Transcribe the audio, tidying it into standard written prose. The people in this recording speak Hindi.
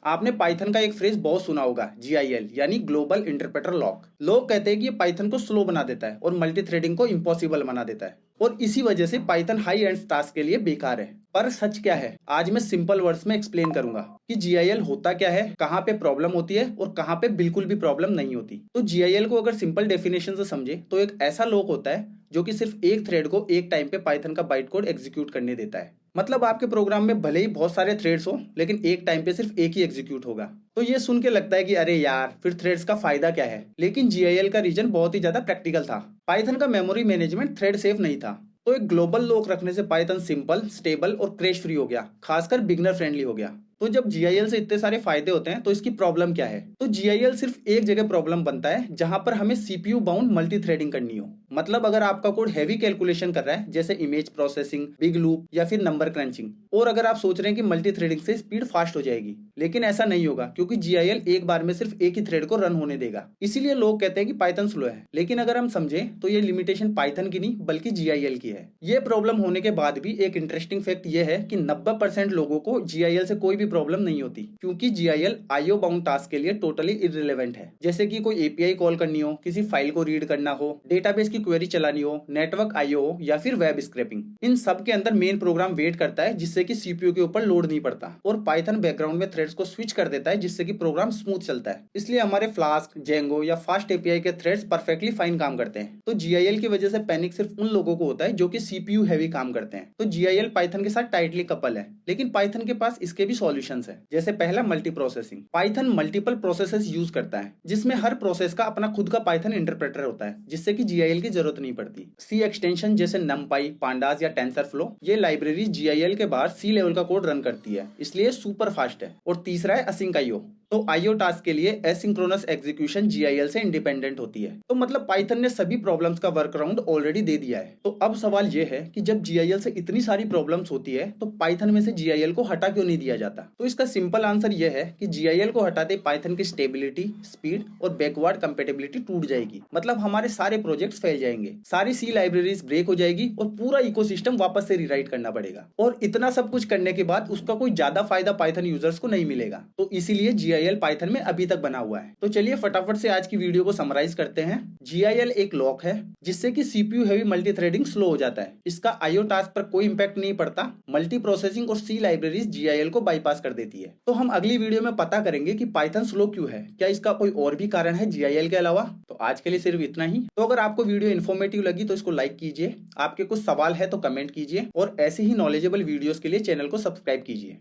आपने पाइथन का एक फ्रेज बहुत सुना होगा, जीआईएल यानी ग्लोबल इंटरप्रेटर लॉक। लोग कहते हैं कि ये पाइथन को स्लो बना देता है और मल्टी थ्रेडिंग को इम्पॉसिबल बना देता है और इसी वजह से पाइथन हाई एंड टास्क के लिए बेकार है। पर सच क्या है, आज मैं सिंपल वर्ड्स में एक्सप्लेन करूंगा कि जीआईएल होता क्या है, कहाँ पे प्रॉब्लम होती है और कहाँ पे बिल्कुल भी प्रॉब्लम नहीं होती। तो जीआईएल को अगर सिंपल डेफिनेशन से समझे तो एक ऐसा लॉक होता है जो कि सिर्फ एक थ्रेड को एक टाइम पे पाइथन का बाइट कोड एग्जीक्यूट करने देता है। मतलब आपके प्रोग्राम में भले ही बहुत सारे थ्रेड्स हो लेकिन एक टाइम पे सिर्फ एक ही एग्जीक्यूट होगा। तो ये सुन के लगता है कि अरे यार फिर थ्रेड्स का फायदा क्या है, लेकिन जीआईएल का रीजन बहुत ही ज्यादा प्रैक्टिकल था। पाइथन का मेमोरी मैनेजमेंट थ्रेड सेफ नहीं था, तो एक ग्लोबल लॉक रखने से पाइथन सिंपल, स्टेबल और क्रैश फ्री हो गया, खासकर बिगनर फ्रेंडली हो गया। तो जब जीआईएल से इतने सारे फायदे होते हैं तो इसकी प्रॉब्लम क्या है? तो जीआईएल सिर्फ एक जगह प्रॉब्लम बनता है जहां पर हमें सीपीयू बाउंड मल्टी थ्रेडिंग करनी हो। मतलब अगर आपका कोड हैवी कैलकुलेशन कर रहा है जैसे इमेज प्रोसेसिंग, बिग लूप या फिर नंबर क्रंचिंग, और अगर आप सोच रहे हैं कि मल्टी थ्रेडिंग से स्पीड फास्ट हो जाएगी, लेकिन ऐसा नहीं होगा क्योंकि जीआईएल एक बार में सिर्फ एक ही थ्रेड को रन होने देगा। इसीलिए लोग कहते हैं कि पाइथन स्लो है, लेकिन अगर हम समझें तो ये लिमिटेशन पाइथन की नहीं बल्कि जीआईएल की है। ये प्रॉब्लम होने के बाद भी एक इंटरेस्टिंग फैक्ट ये है कि 90% लोगों को जीआईएल से कोई भी प्रॉब्लम नहीं होती, क्योंकि जीआईएल आईओ बाउंड टास्क के लिए टोटली इररिलेवेंट है। जैसे कि कोई एपीआई कॉल करनी हो, किसी फाइल को रीड करना हो, डेटाबेस की क्वेरी चलानी हो, नेटवर्क आईओ हो या फिर वेब स्क्रैपिंग, इन सब के अंदर मेन प्रोग्राम वेट करता है जिससे कि सीपीयू के ऊपर लोड नहीं पड़ता, और पाइथन बैकग्राउंड में थ्रेड्स को स्विच कर देता है जिससे कि प्रोग्राम स्मूथ चलता है। इसलिए हमारे फ्लास्क, जेंगो या फास्ट एपीआई के थ्रेड्स परफेक्टली फाइन काम करते हैं। तो जीआईएल की वजह से पैनिक सिर्फ उन लोगों को होता है जो कि सीपीयू हैवी काम करते हैं। तो जीआईएल पाइथन के साथ टाइटली कपल है, लेकिन पाइथन के पास इसके भी सॉल्यूशंस है। जैसे पहला, multi processing. Python multiple processes use करता है जिसमें हर प्रोसेस का अपना खुद का पाइथन इंटरप्रेटर होता है, जिससे कि जीआईएल की जरूरत नहीं पड़ती। सी एक्सटेंशन जैसे नमपाई, पांडास या टेंसरफ्लो, ये लाइब्रेरी जीआईएल के बाहर सी लेवल का कोड रन करती है, इसलिए सुपर फास्ट है। और तीसरा है असिंक आईओ। तो आईओ टास्क के लिए एसिंक्रोनस एग्जीक्यूशन जीआईएल से इंडिपेंडेंट होती है। तो मतलब पाइथन ने सभी प्रॉब्लम्स का वर्कअराउंड ऑलरेडी दे दिया है। तो अब सवाल यह है कि जब जीआईएल से इतनी सारी प्रॉब्लम्स होती है तो पाइथन में से जीआईएल को हटा क्यों नहीं दिया जाता? तो इसका सिंपल आंसर यह है कि जीआईएल को हटाते पाइथन की स्टेबिलिटी, स्पीड और बैकवर्ड कंपेटेबिलिटी टूट जाएगी। मतलब हमारे सारे प्रोजेक्ट्स फैल जाएंगे, सारी सी लाइब्रेरीज ब्रेक हो जाएगी और पूरा इकोसिस्टम वापस से रीराइट करना पड़ेगा। और इतना सब कुछ करने के बाद उसका कोई ज्यादा फायदा पाइथन यूजर्स को नहीं मिलेगा। तो इसीलिए जीआईएल पाइथन में अभी तक बना हुआ है। तो चलिए फटाफट से आज की वीडियो को समराइज करते हैं। जीआईएल एक लॉक है जिससे कि CPU heavy multi threading slow हो जाता है। इसका आईओ टास्क पर कोई इंपैक्ट नहीं पड़ता। मल्टी प्रोसेसिंग और सी लाइब्रेरीज जीआईएल को बाईपास कर देती है। तो हम अगली वीडियो में पता करेंगे कि पाइथन स्लो क्यों है, क्या इसका कोई और भी कारण है जीआईएल के अलावा। तो आज के लिए सिर्फ इतना ही। तो अगर आपको वीडियो इन्फॉर्मेटिव लगी तो इसको लाइक कीजिए, आपके कुछ सवाल है तो कमेंट कीजिए, और ऐसे ही नॉलेजेबल वीडियोस के लिए चैनल को सब्सक्राइब कीजिए।